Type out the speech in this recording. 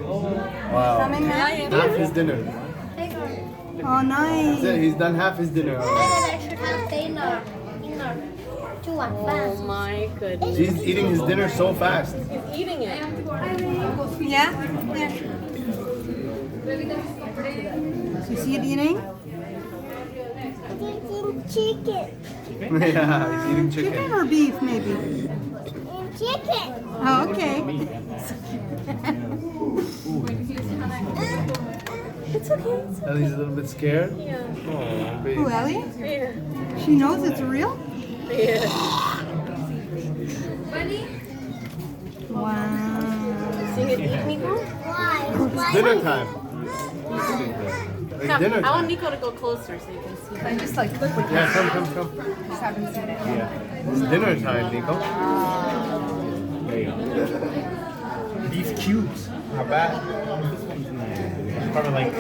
Wow. Coming now? Half his dinner. Oh, nice. That's it, he's done half his dinner already. Oh my goodness. He's eating his dinner so fast. He's eating it. Yeah? Yeah. You see it eating? Chicken. Yeah, he's eating Chicken chicken. or beef, maybe? Chicken. Oh, okay. It's okay. Ellie's a little bit scared. Yeah. Oh, baby. Who, Ellie? Yeah. She knows it's real? Yeah. Wow. Seeing it eat, Nico? Why? It's dinner time. It's Come, dinner I want time. Nico to go closer so you can see. I just like click with Yeah, come. just haven't seen it. Yeah. It's dinner time, Nico. There you go. Beef cubes. Not bad. Probably like